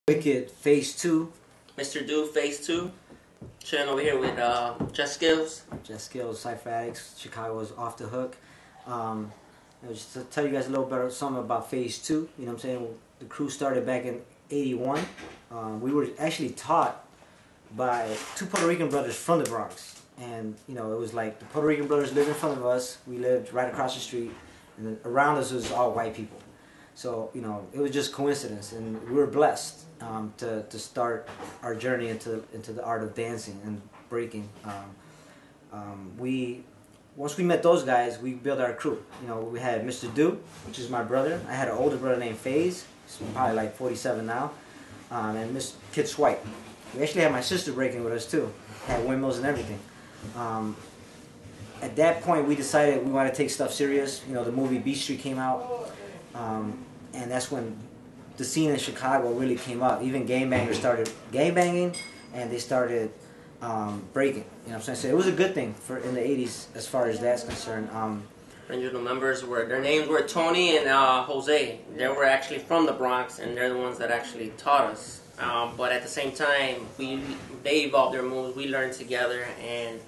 Wicked Phase 2. Mr. Do Phase II. Chilling over here with Jeskilz. Jeskilz, Cypher Adikts, Chicago's Off the Hook. Just to tell you guys a little bit something about Phase 2. You know what I'm saying? The crew started back in '81. We were actually taught by two Puerto Rican brothers from the Bronx. And, you know, it was like the Puerto Rican brothers lived in front of us. We lived right across the street. And then around us was all white people. So, you know, it was just coincidence. And we were blessed to start our journey into the art of dancing and breaking. Once we met those guys, we built our crew. You know, we had Mr. Do, which is my brother. I had an older brother named Phaze. He's probably like 47 now. And Miss Kid Swipe. We actually had my sister breaking with us too. Had windmills and everything. At that point, we decided we wanted to take stuff serious. You know, the movie Beat Street came out. And that's when the scene in Chicago really came up. Even gangbangers started gangbanging, and they started breaking. You know what I'm saying? So it was a good thing in the '80s as far as that's concerned. Original members their names were Tony and Jose. They were actually from the Bronx, and they're the ones that actually taught us. But at the same time, they evolved their moves. We learned together, and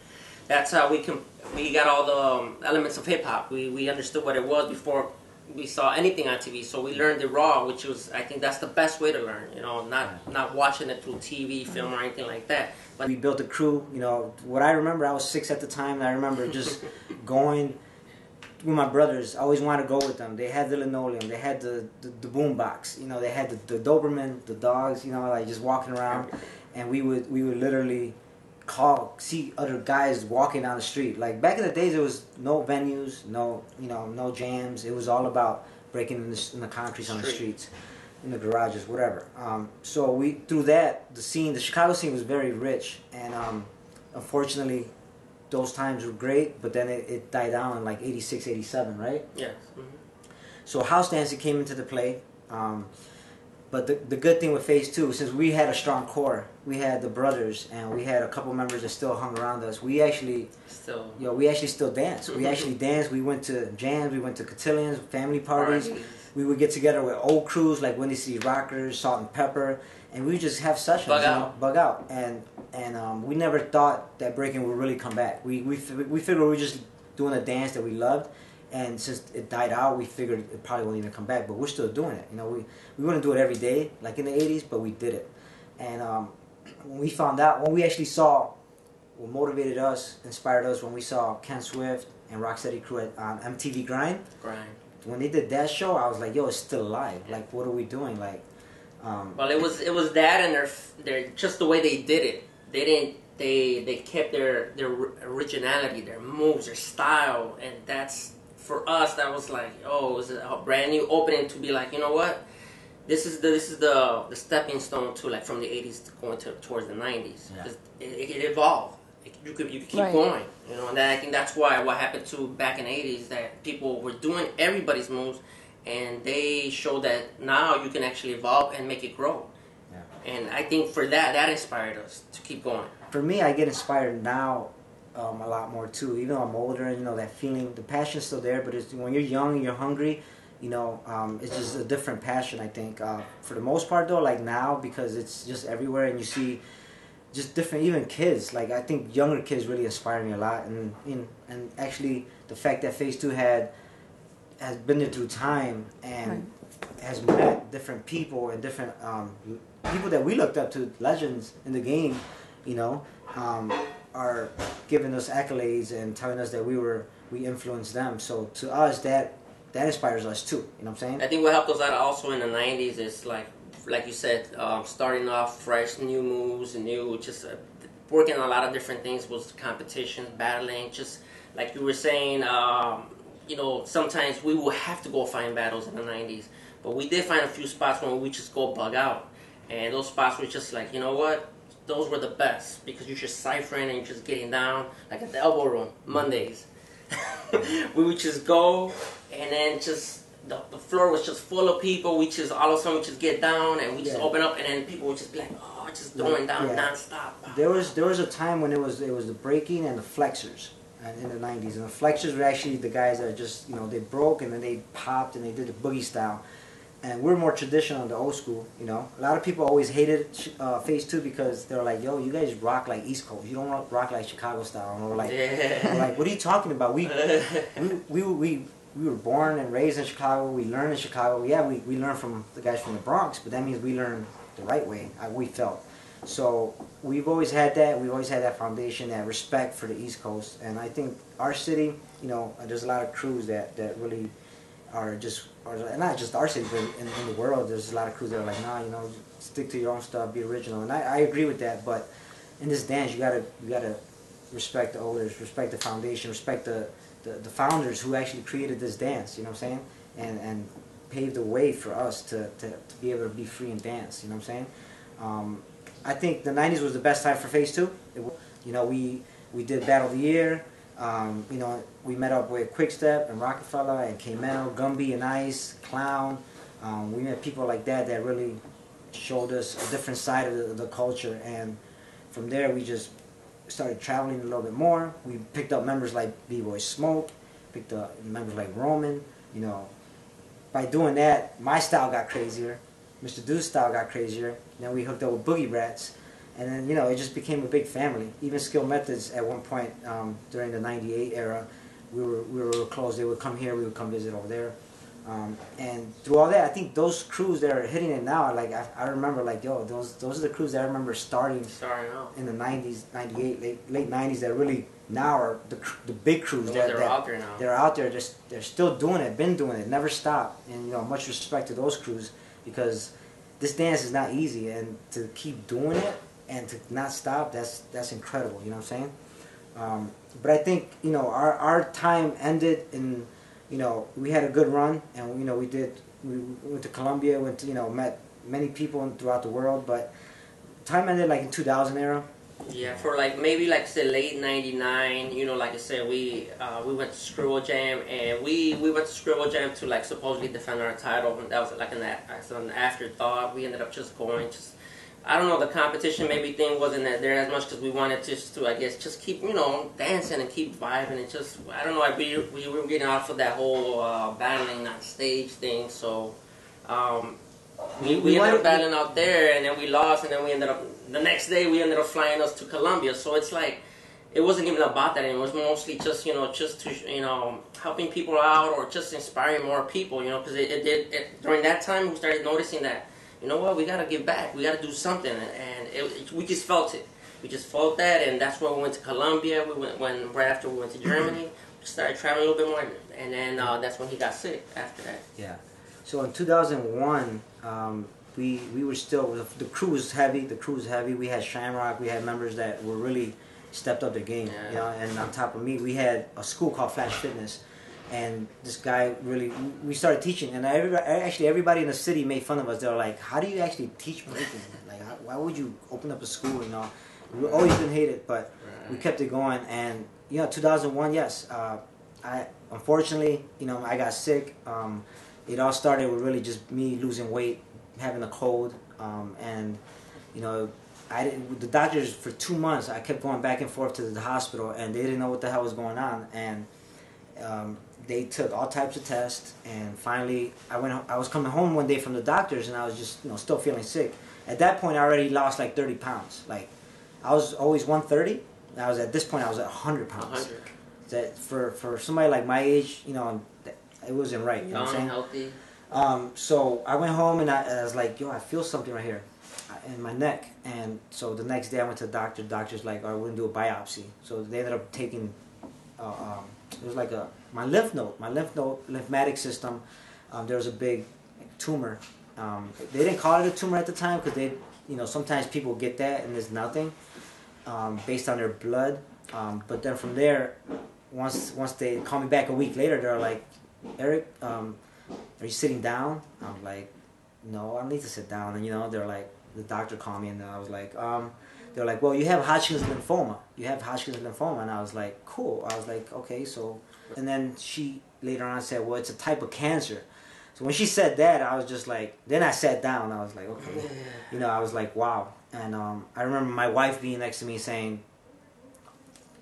that's how we got all the elements of hip hop. We understood what it was before we saw anything on TV, so we learned it raw, which was, I think that's the best way to learn, you know, not watching it through TV, film, or anything like that. But we built a crew, you know, what I remember, I was 6 at the time, and I remember just going with my brothers. I always wanted to go with them. They had the linoleum, they had the boom box, you know, they had the Doberman, the dogs, you know, like just walking around, and we would literally see other guys walking down the street. Like back in the days, there was no venues, no jams. It was all about breaking in the concrete on the streets, in the garages, whatever. So through that, the Chicago scene was very rich, and unfortunately, those times were great. But then it died down in like '86, '87, right? Yes. So house dancing came into the play. But the good thing with Phase 2, since we had a strong core, we had the brothers, and we had a couple members that still hung around us. We actually still dance. We actually danced. We went to jams. We went to cotillions, family parties. We would get together with old crews like Windy City Rockers, Salt and Pepper, and we would just have sessions. Bug out. And we never thought that breaking would really come back. We figured we were just doing a dance that we loved. And since it died out, we figured it probably won't even come back. But we're still doing it. You know, we wouldn't do it every day like in the '80s, but we did it. And when we found out, when we actually saw what motivated us, inspired us, when we saw Ken Swift and Rocksteady crew at MTV Grind. When they did that show, I was like, yo, it's still alive. Like, what are we doing? Like, well, it was that, and their just the way they did it. They kept their originality, their moves, their style, and that's. For us, that was like, oh, it was a brand new opening to be like, you know what, this is the stepping stone to like from the '80s going towards the '90s. Yeah. It evolved. You could keep going, you know, and I think that's why what happened to back in the '80s, that people were doing everybody's moves, and they showed that now you can actually evolve and make it grow. Yeah. And I think for that inspired us to keep going. For me, I get inspired now. A lot more too. Even though I'm older, and you know that feeling, the passion's still there. But when you're young and you're hungry, you know, it's just a different passion. I think for the most part though, like now, because it's just everywhere, and you see just different, even kids. Like I think younger kids really inspire me a lot, and actually the fact that Phase 2 has been there through time and has met different people and different people that we looked up to, legends in the game, you know. Are giving us accolades and telling us that we influenced them. So to us, that inspires us too. You know what I'm saying? I think what helped us out also in the '90s is like you said, starting off fresh, new moves, just working on a lot of different things. Was competition, battling, just like you were saying. You know, sometimes we will have to go find battles in the '90s, but we did find a few spots when we just go bug out, and those spots were just like, you know what. Those were the best, because you're just ciphering and you're just getting down, like at the elbow room, Mondays. We would just go, and then just, the floor was just full of people. We just, all of a sudden, we just get down, and we just open up, and then people would just be like, oh, just going down nonstop. There was a time when it was the breaking and the flexors in the '90s. And the flexors were actually the guys that just, you know, they broke, and then they popped, and they did the boogie style. and we're more traditional, the old school. You know, a lot of people always hated Phase II because they're like, "Yo, you guys rock like East Coast. You don't rock like Chicago style." And we're like, "What are you talking about? We were born and raised in Chicago. We learned in Chicago. Yeah, we learned from the guys from the Bronx, but that means we learned the right way. We felt." So we've always had that. We've always had that foundation, that respect for the East Coast. And I think our city, you know, there's a lot of crews that really are just, or not just our city, but in the world, there's a lot of crews that are like, nah, you know, stick to your own stuff, be original. And I agree with that. But in this dance, you gotta respect the elders, respect the foundation, respect the founders who actually created this dance. You know what I'm saying? And paved the way for us to be able to be free and dance. You know what I'm saying? I think the 90s was the best time for Phase II. You know, we did Battle of the Year. You know, we met up with Quickstep and Rockefeller and K-Mel, Gumby and Ice, Clown. We met people like that really showed us a different side of the culture. And from there, we just started traveling a little bit more. We picked up members like bboy Smoke, picked up members like Roman. You know, by doing that, my style got crazier. Mr. Dude's style got crazier. Then we hooked up with Boogie Rats. And then, you know, it just became a big family. Even Skill Methods at one point during the 98 era, we were close. They would come here, we would come visit over there. And through all that, I think those crews that are hitting it now, like I remember, like, yo, those are the crews that I remember starting out in the 90s, 98, late 90s that really now are the big crews that are out there now. They're out there, they're still doing it, been doing it, never stopped. And, you know, much respect to those crews, because this dance is not easy, and to keep doing it and to not stop, that's incredible. You know what I'm saying? But I think, you know, our time ended in, you know, we had a good run, and, you know, we went to Colombia, went to, you know, met many people throughout the world, but time ended like in 2000 era. Yeah, for like maybe like say late '99, you know, like I said, we went to Scribble Jam, and we went to Scribble Jam to like supposedly defend our title, and that was like an afterthought. We ended up just going, I don't know, the competition maybe thing wasn't there as much because we wanted just to, I guess, just keep, you know, dancing and keep vibing, and just, I don't know, we were getting off of that whole battling on stage thing, so we ended up battling out there, and then we lost, and then we ended up, the next day we ended up flying us to Colombia. So it's like, it wasn't even about that, it was mostly just, you know, just to, you know, helping people out, or just inspiring more people, you know, because during that time we started noticing that, you know what, we got to give back, we got to do something, and we just felt it. We just felt that, and that's why we went to Colombia. Right after we went to Germany, we started traveling a little bit more, and then that's when he got sick after that. Yeah. So in 2001, we were still, the crew was heavy. We had Shamrock. We had members that were really stepped up their game. Yeah. You know, and on top of me, we had a school called Flash Fitness, and this guy really, we started teaching, and everybody in the city made fun of us. They were like, "How do you actually teach breaking? Like, why would you open up a school?" You know, we always been hated, but we kept it going. And, you know, 2001, yes, I unfortunately, you know, I got sick. It all started with really just me losing weight, having a cold, and, you know, the doctors for 2 months, I kept going back and forth to the hospital, and they didn't know what the hell was going on, and they took all types of tests, and finally I was coming home one day from the doctors, and I was just, you know, still feeling sick. At that point, I already lost like 30 pounds. Like, I was always 130, and at this point I was at 100 pounds. 100. That for somebody like my age, you know, it wasn't right. You know what I'm saying? Healthy. So I went home, and I was like, yo, I feel something right here in my neck. And so the next day I went to the doctor. The doctor's like, all right, we're going to do a biopsy. So they ended up taking, it was like my lymphatic system, there was a big tumor. They didn't call it a tumor at the time because they, you know, sometimes people get that and there's nothing based on their blood. But then from there, once they call me back a week later, they're like, Eric, are you sitting down? I'm like, no, I need to sit down. And, you know, they're like, the doctor called me, and I was like, they're like, well, you have Hodgkin's lymphoma. And I was like, cool. I was like, okay, so. And then she later on said, well, it's a type of cancer. So when she said that, I was just like, then I sat down. I was like, okay. You know, I was like, wow. And I remember my wife being next to me saying,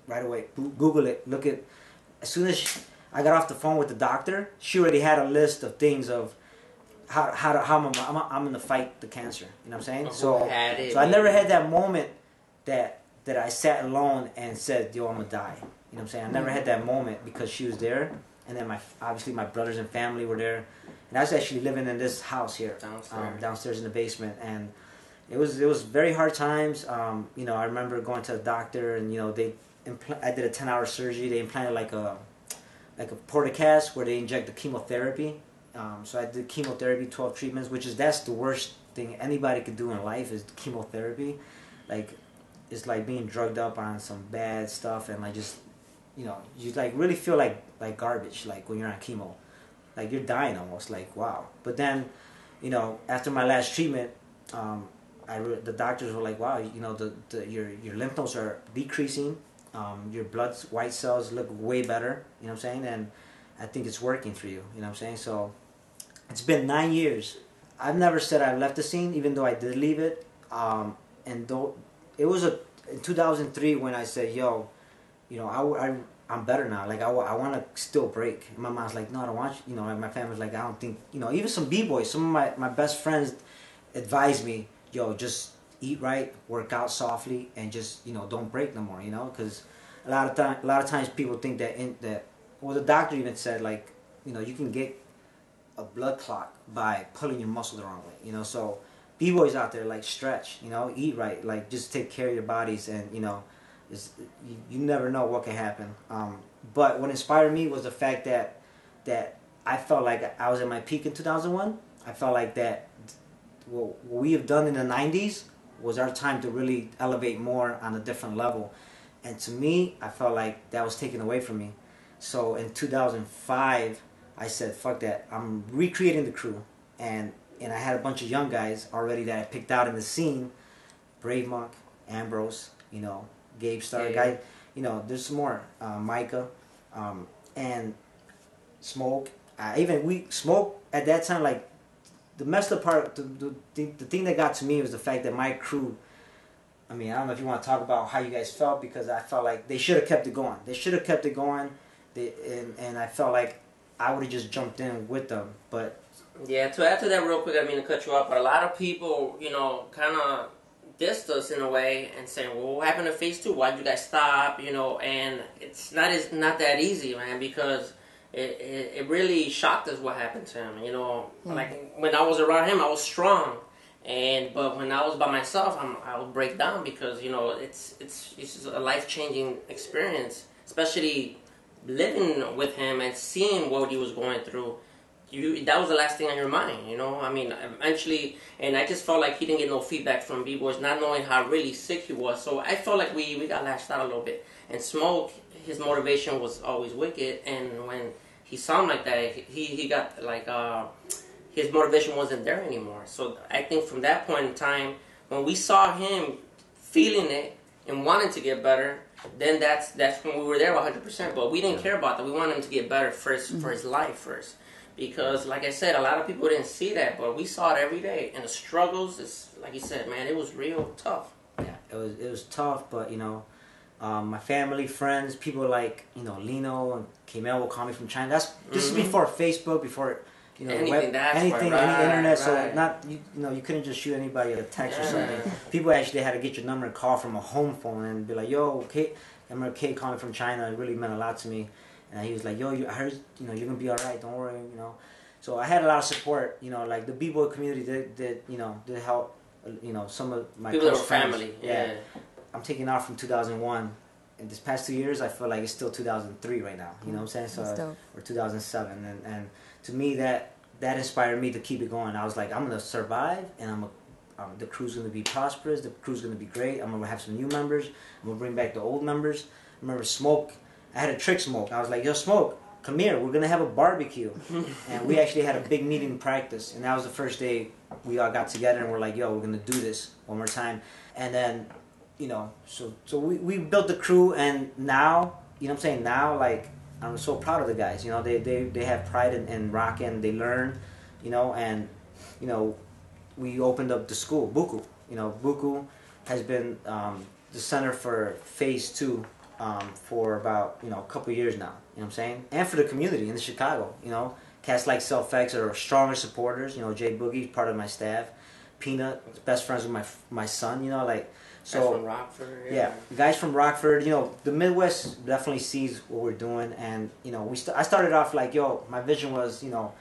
right away, Google it, look at, as soon as I got off the phone with the doctor, she already had a list of things of I'm gonna fight the cancer. You know what I'm saying? So I never had that moment that I sat alone and said, "Yo, I'm gonna die." You know what I'm saying? I never had that moment because she was there, and then obviously my brothers and family were there, and I was actually living in this house here, downstairs in the basement, and it was very hard times. You know, I remember going to the doctor, and you know I did a 10-hour surgery. They implanted like a portacast where they inject the chemotherapy. So I did chemotherapy, 12 treatments, that's the worst thing anybody could do in life is chemotherapy. Like, it's like being drugged up on some bad stuff, and like just, you know, you like really feel like garbage, like when you're on chemo. Like you're dying almost, like wow. But then, you know, after my last treatment, the doctors were like, wow, you know, your lymph nodes are decreasing. Your blood white cells look way better, you know what I'm saying? And I think it's working for you, you know what I'm saying? So it's been 9 years. I've never said I left the scene, even though I did leave it. And though it was in 2003 when I said, yo, you know, I'm better now. Like, I want to still break. And my mom's like, no, I don't want you. You know, my family's like, I don't think, you know, even some b-boys, some of my best friends advised me, yo, just eat right, work out softly, and just, you know, don't break no more, you know, because a lot of times people think that well, the doctor even said, like, you know, you can get a blood clot by pulling your muscle the wrong way, you know. So b-boys out there, like, stretch, you know, eat right, like, just take care of your bodies, and you know, you never know what can happen. But what inspired me was the fact that I felt like I was at my peak in 2001. I felt like that what we have done in the 90s was our time to really elevate more on a different level. And to me, I felt like that was taken away from me. So in 2005, I said, fuck that. I'm recreating the crew. And I had a bunch of young guys already that I picked out in the scene. Brave Monk, Ambrose, you know, Gabe Star, guy, you know, there's some more. Micah, and Smoke. Smoke at that time, like, the messed up part, the thing that got to me was the fact that my crew, I mean, I don't know if you want to talk about how you guys felt, because I felt like they should have kept it going. They should have kept it going, and I felt like I would have just jumped in with them. But yeah, to add to that real quick, I mean to cut you off, but a lot of people, you know, kind of dissed us in a way and saying, well, what happened to Phase II? Why'd you guys stop? You know, and it's not that easy, man, because it really shocked us what happened to him. You know, like when I was around him, I was strong, but when I was by myself, I would break down, because you know it's just a life-changing experience, especially living with him and seeing what he was going through. That was the last thing on your mind, you know. I mean, eventually, and I just felt like he didn't get no feedback from b-boys, not knowing how really sick he was. So I felt like we got lashed out a little bit. And Smoke, his motivation was always wicked, and when he saw him like that, he got like his motivation wasn't there anymore. So I think from that point in time, when we saw him feeling it and wanting to get better, then that's when we were there 100%. But we didn't care about that. We wanted him to get better first, for his life first. Because, like I said, a lot of people didn't see that, but we saw it every day. And the struggles, is like you said, man, it was real tough. Yeah, it was tough, but, you know, my family, friends, people like, you know, Lino and Kamel will call me from China. This is before Facebook, before, you know, any internet. So not, you know, you couldn't just shoot anybody a text or something. People actually had to get your number and call from a home phone and be like, yo, Kate. I remember Kate calling from China. It really meant a lot to me. And he was like, yo, I heard, you know, you're going to be all right. Don't worry, you know. So I had a lot of support, you know, like the b-boy community did help, you know, some of my people close friends. Family. Yeah. I'm taking off from 2001. In this past 2 years, I feel like it's still 2003 right now. You know what I'm saying? So, or 2007. And to me, that inspired me to keep it going. I was like, I'm going to survive, and the crew's going to be prosperous. The crew's going to be great. I'm going to have some new members. I'm going to bring back the old members. I remember Smoke. I had a trick Smoke. I was like, yo, Smoke, come here. We're going to have a barbecue. And we actually had a big meeting in practice. And that was the first day we all got together and we're like, yo, we're going to do this one more time. And then, you know, so we built the crew. And now, you know what I'm saying? Now, like, I'm so proud of the guys. You know, they have pride in rocking. They learn, you know, and, you know, we opened up the school, Buku. You know, Buku has been the center for Phase II. For about, you know, a couple of years now, you know what I'm saying? And for the community in Chicago, you know, Cats like Self-X are stronger supporters. You know, Jay Boogie's part of my staff. Peanut, best friends with my son. You know, like so. Guys from Rockford. Yeah, guys from Rockford. You know, the Midwest definitely sees what we're doing, and you know, I started off like, yo, my vision was, you know,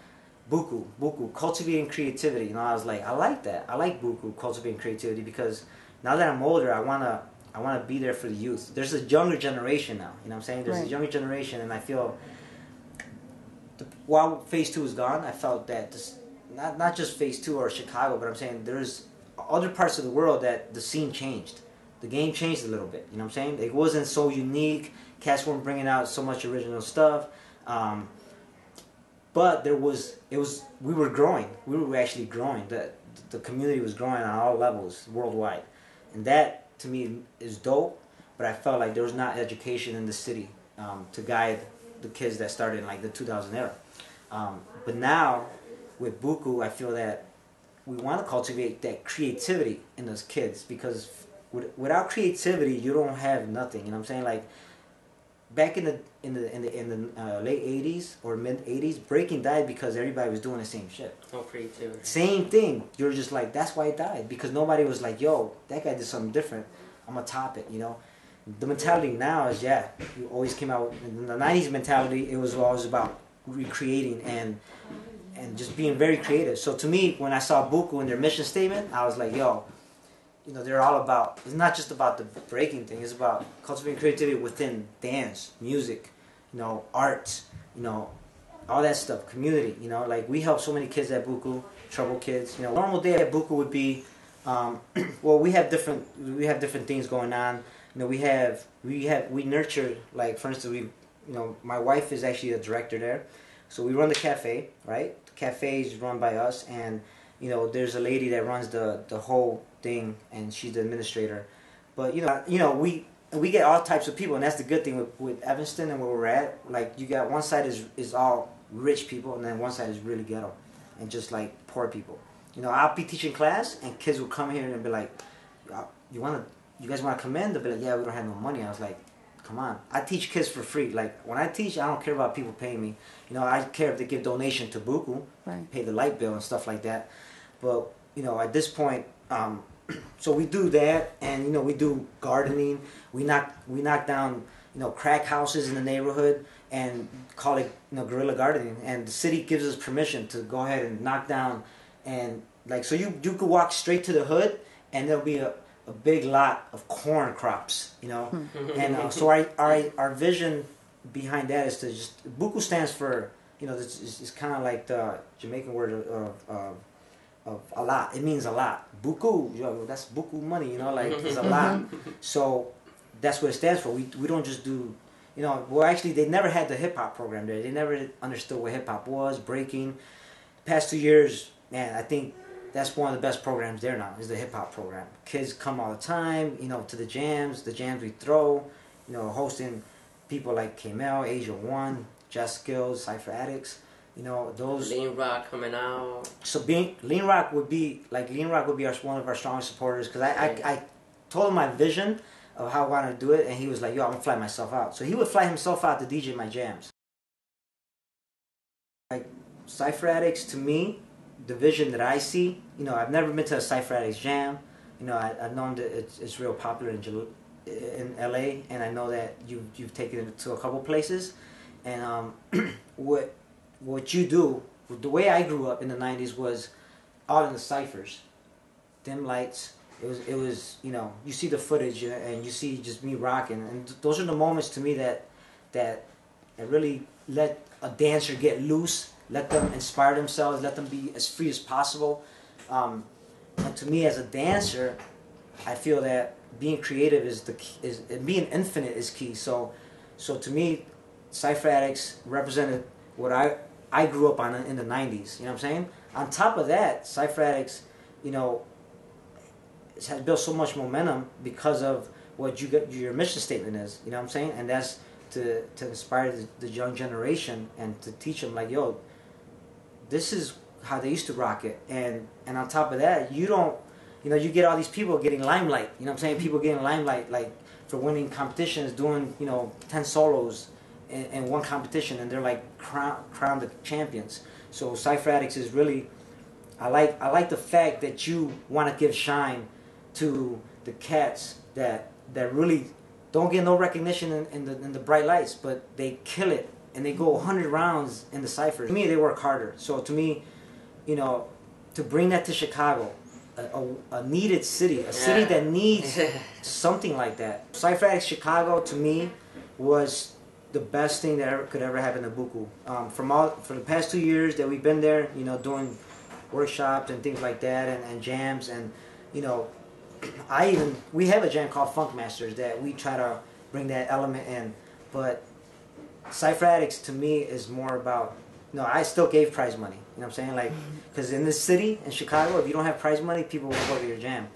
buku, cultivating creativity. You know, I was like, I like that. I like buku, cultivating creativity, because now that I'm older, I wanna be there for the youth. There's a younger generation now. You know what I'm saying? There's a younger generation, and I feel while Phase II is gone, I felt that this, not just Phase II or Chicago, but I'm saying there's other parts of the world that the scene changed. The game changed a little bit. You know what I'm saying? It wasn't so unique. Cats weren't bringing out so much original stuff. But we were growing. We were actually growing. The community was growing on all levels worldwide. And that, to me, is dope. But I felt like there was not education in the city to guide the kids that started in like the 2000 era. But now, with Buku, I feel that we want to cultivate that creativity in those kids, because without creativity, you don't have nothing. You know what I'm saying? Like back in the late 80s or mid 80s, breaking died because everybody was doing the same shit. No creativity. Same thing. You're just like, that's why it died, because nobody was like, yo, that guy did something different, I'm gonna top it. You know, the mentality now is, yeah, you always came out in the 90s mentality. It was always about recreating and just being very creative. So to me, when I saw Buku in their mission statement, I was like, yo, you know, they're all about, it's not just about the breaking thing, it's about cultivating creativity within dance, music, you know, arts, you know, all that stuff, community, you know, like we help so many kids at Buku, trouble kids. You know, normal day at Buku would be, well, we have different things going on. You know, we nurture, like, for instance, you know, my wife is actually a director there, so we run the cafe, right? The cafe is run by us, and you know, there's a lady that runs the whole thing, and she's the administrator. But you know, we get all types of people, and that's the good thing with Evanston and where we're at. Like, you got one side is all rich people, and then one side is really ghetto, and just like poor people. You know, I'll be teaching class, and kids will come here and be like, you guys want to come in? They'll be like, yeah, we don't have no money. I was like, come on. I teach kids for free. Like, when I teach, I don't care about people paying me. You know, I care if they give donation to Buku, right, pay the light bill and stuff like that. But, you know, at this point, so we do that, and, you know, we do gardening. We knock down, you know, crack houses in the neighborhood and call it, you know, guerrilla gardening. And the city gives us permission to go ahead and knock down, and, like, so you could walk straight to the hood, and there'll be a big lot of corn crops, you know. And so our vision behind that is to just, Buku stands for, you know, it's kind of like the Jamaican word of a lot. It means a lot. Buku, yo, that's buku money, you know, like it's a lot. So that's what it stands for. We don't just do, you know, well, actually they never had the hip hop program there. They never understood what hip hop was, breaking. Past 2 years, man, I think that's one of the best programs there now, is the hip hop program. Kids come all the time, you know, to the jams we throw, you know, hosting people like K-Mel, Asia One, Jeskilz, Cypher Adikts. You know, those Lean Rock coming out. So Lean Rock would be one of our strongest supporters, because I told him my vision of how I wanted to do it, and he was like, yo, I'm gonna fly myself out. So he would fly himself out to DJ my jams. Like, Cypher Adikts, to me, the vision that I see, you know, I've never been to a Cypher Adikts jam. You know, I've known that it's real popular in LA, and I know that you've taken it to a couple places. And what you do, the way I grew up in the 90s was all in the ciphers, dim lights. It was, you know, you see the footage and you see just me rocking, and those are the moments to me that really let a dancer get loose, let them inspire themselves, let them be as free as possible. And to me, as a dancer, I feel that being creative is being infinite is key. So to me, Cypher Adikts represented what I grew up on in the 90s, you know what I'm saying? On top of that, Cypher Adikts, you know, has built so much momentum because of what your mission statement is, you know what I'm saying? And that's to inspire the young generation and to teach them, like, yo, this is how they used to rock it. And on top of that, you get all these people getting limelight, you know what I'm saying? People getting limelight, like, for winning competitions, doing, you know, 10 solos in one competition, and they're like crowned the champions. So Cypher Adikts is really, I like the fact that you want to give shine to the cats that really don't get no recognition in the bright lights, but they kill it and they go 100 rounds in the ciphers. To me, they work harder. So to me, you know, to bring that to Chicago, a needed city, a city that needs something like that. Cypher Adikts Chicago, to me, was the best thing that could ever happen to Buku. For the past 2 years that we've been there, you know, doing workshops and things like that, and jams, and you know, we have a jam called Funk Masters that we try to bring that element in, but Cypher Adikts to me is more about, no, I still gave prize money. You know what I'm saying? Like, because in this city, in Chicago, if you don't have prize money, people won't go to your jam.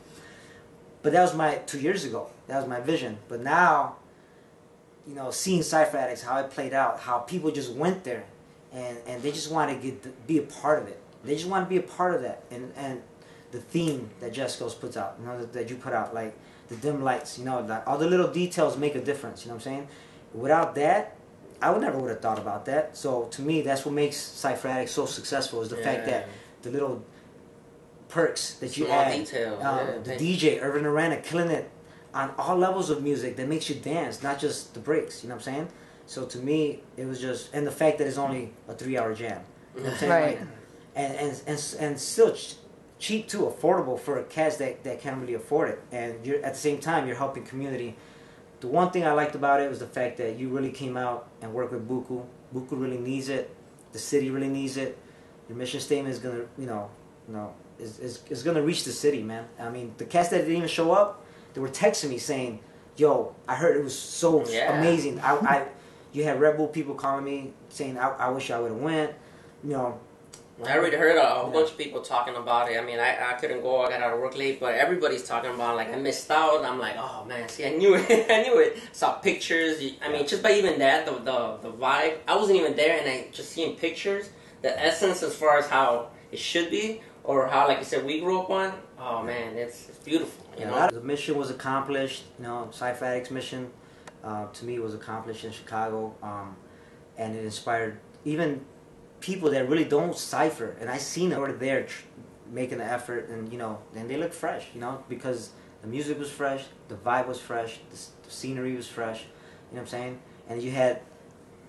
But that was 2 years ago. That was my vision. But now, you know, seeing Cypher Adikts, how it played out, how people just went there, and they just want to be a part of it. They just want to be a part of that. And the theme that Jeskilz puts out, you know, that you put out, like the dim lights, you know, like all the little details make a difference. You know what I'm saying? Without that, I would have thought about that. So to me, that's what makes Cypher Adikts so successful, is the fact that the little perks that you add. Detail. The DJ, Irvin Arana, killing it on all levels of music that makes you dance, not just the breaks. You know what I'm saying? So to me, it was just, and the fact that it's only a 3-hour jam. You know what I'm saying? Right. Like, and still cheap too, affordable for cats that can't really afford it. And you're at the same time, you're helping community. The one thing I liked about it was the fact that you really came out and worked with Buku. Buku really needs it. The city really needs it. Your mission statement is gonna, is gonna reach the city, man. I mean, the cats that didn't even show up, they were texting me saying, "Yo, I heard it was so amazing." You had Red Bull people calling me saying, "I wish I would have went." You know. I already heard a bunch of people talking about it. I mean, I couldn't go. I got out of work late, but everybody's talking about, like, I missed out. I'm like, oh man, see, I knew it. I knew it. Saw pictures. I mean, just by even that, the vibe. I wasn't even there, and I just seeing pictures, the essence as far as how it should be, or how, like you said, we grew up on. Oh man, it's beautiful. You know, the mission was accomplished. You know, Cypher Adikts' mission, to me, was accomplished in Chicago, and it inspired even people that really don't cipher, and I seen them over there making the effort, and you know, and they look fresh, you know, because the music was fresh, the vibe was fresh, the scenery was fresh, you know what I'm saying? And you had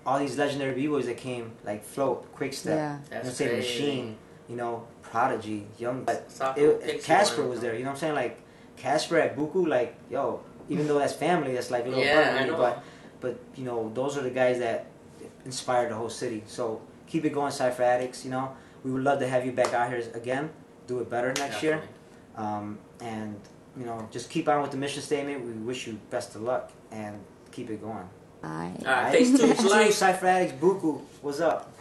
all these legendary b-boys that came, like Float, Quickstep, you know what I'm saying, Machine, you know, Prodigy, Young, but Casper was there, you know what I'm saying? Like Casper at Buku, like, yo, even though that's family, that's like a little brother, but you know, those are the guys that inspired the whole city. So keep it going, Cypher Adikts. You know, we would love to have you back out here again. Do it better next year. And, you know, just keep on with the mission statement. We wish you best of luck and keep it going. All right. Phaze II, Cypher Adikts, Buku, what's up?